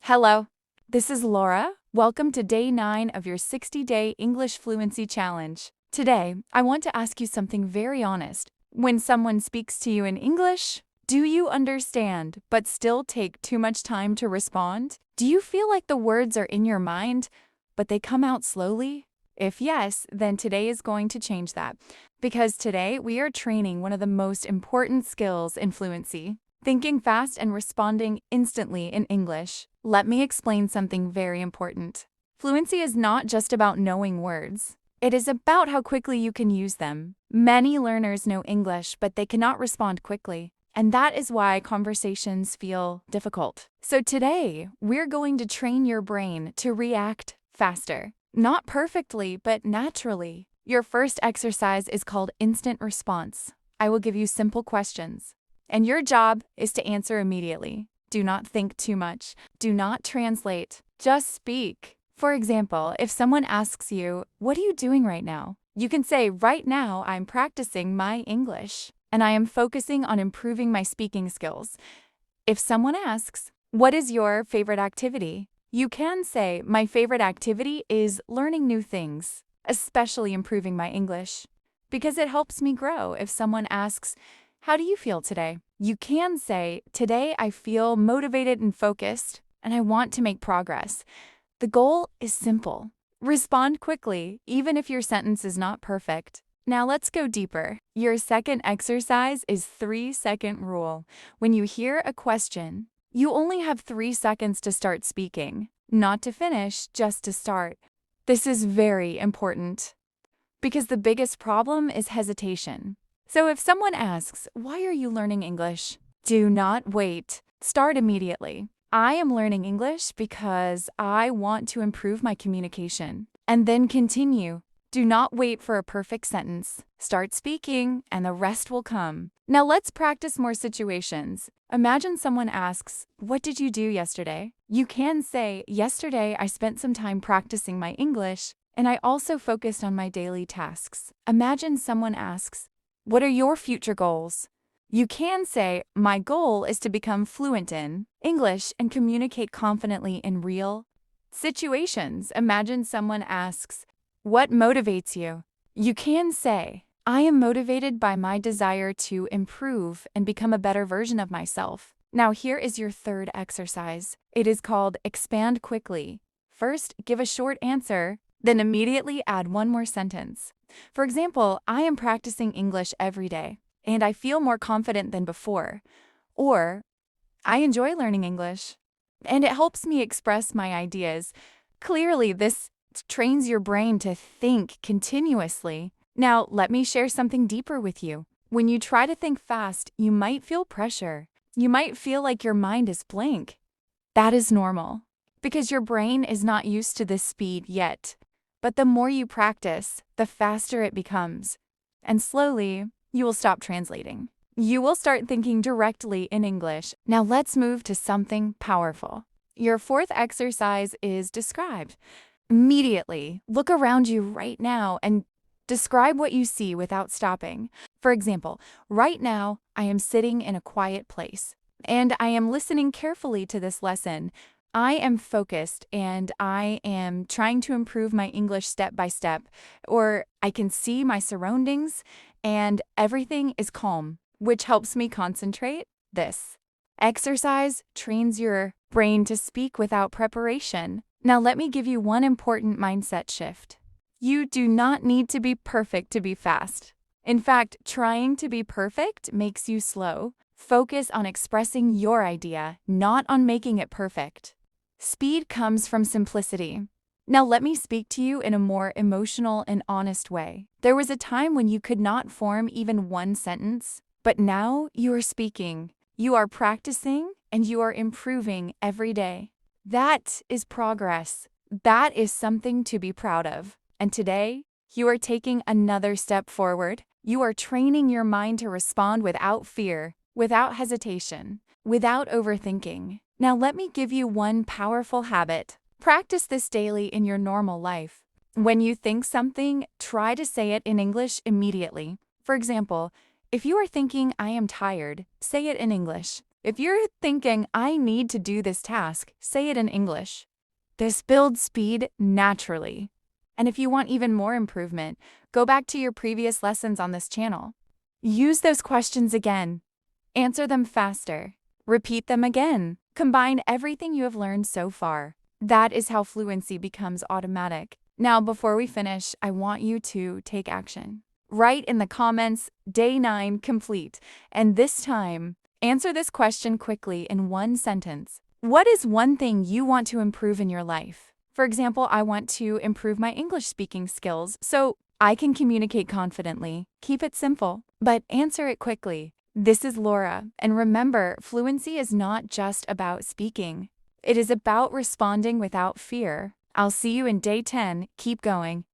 Hello, this is Laura. Welcome to day 9 of your 60-day English Fluency Challenge. Today, I want to ask you something very honest. When someone speaks to you in English, do you understand but still take too much time to respond? Do you feel like the words are in your mind, but they come out slowly? If yes, then today is going to change that. Because today, we are training one of the most important skills in fluency. Thinking fast and responding instantly in English. Let me explain something very important. Fluency is not just about knowing words. It is about how quickly you can use them. Many learners know English, but they cannot respond quickly. And that is why conversations feel difficult. So today, we're going to train your brain to react faster. Not perfectly, but naturally. Your first exercise is called instant response. I will give you simple questions. And your job is to answer immediately. Do not think too much. Do not translate. Just speak. For example, if someone asks you, "What are you doing right now?" You can say, "Right now, I'm practicing my English, and I am focusing on improving my speaking skills." If someone asks, "What is your favorite activity?" You can say, "My favorite activity is learning new things, especially improving my English, because it helps me grow." If someone asks, "How do you feel today?" You can say, "Today I feel motivated and focused, and I want to make progress." The goal is simple. Respond quickly, even if your sentence is not perfect. Now let's go deeper. Your second exercise is 3-second rule. When you hear a question, you only have 3 seconds to start speaking, not to finish, just to start. This is very important because the biggest problem is hesitation. So if someone asks, "Why are you learning English?" Do not wait. Start immediately. "I am learning English because I want to improve my communication." And then continue. Do not wait for a perfect sentence. Start speaking, and the rest will come. Now let's practice more situations. Imagine someone asks, "What did you do yesterday?" You can say, "Yesterday I spent some time practicing my English, and I also focused on my daily tasks." Imagine someone asks, "What are your future goals?" You can say, "My goal is to become fluent in English and communicate confidently in real situations." Imagine someone asks, "What motivates you?" You can say, "I am motivated by my desire to improve and become a better version of myself." Now here is your third exercise. It is called expand quickly. First, give a short answer, then immediately add one more sentence. For example, "I am practicing English every day, and I feel more confident than before." Or, "I enjoy learning English, and it helps me express my ideas." Clearly, this trains your brain to think continuously. Now, let me share something deeper with you. When you try to think fast, you might feel pressure. You might feel like your mind is blank. That is normal, because your brain is not used to this speed yet. But the more you practice, the faster it becomes. And slowly, you will stop translating. You will start thinking directly in English. Now let's move to something powerful. Your fourth exercise is describe. Immediately, look around you right now and describe what you see without stopping. For example, "Right now, I am sitting in a quiet place, and I am listening carefully to this lesson. I am focused and I am trying to improve my English step by step." Or, "I can see my surroundings and everything is calm, which helps me concentrate." This exercise trains your brain to speak without preparation. Now let me give you one important mindset shift. You do not need to be perfect to be fast. In fact, trying to be perfect makes you slow. Focus on expressing your idea, not on making it perfect. Speed comes from simplicity. Now let me speak to you in a more emotional and honest way. There was a time when you could not form even one sentence, but now you are speaking, you are practicing, and you are improving every day. That is progress. That is something to be proud of. And today, you are taking another step forward. You are training your mind to respond without fear, without hesitation, without overthinking. Now let me give you one powerful habit. Practice this daily in your normal life. When you think something, try to say it in English immediately. For example, if you are thinking, "I am tired," say it in English. If you're thinking, I need to do this task, say it in English. This builds speed naturally. And if you want even more improvement, go back to your previous lessons on this channel. Use those questions again. Answer them faster. Repeat them again. Combine everything you have learned so far. That is how fluency becomes automatic. Now, before we finish, I want you to take action. Write in the comments, Day 9 complete, and this time, answer this question quickly in one sentence. What is one thing you want to improve in your life? For example, I want to improve my English speaking skills so I can communicate confidently. Keep it simple, but answer it quickly. This is Laura, and remember, fluency is not just about speaking. It is about responding without fear. I'll see you in Day 10. Keep going.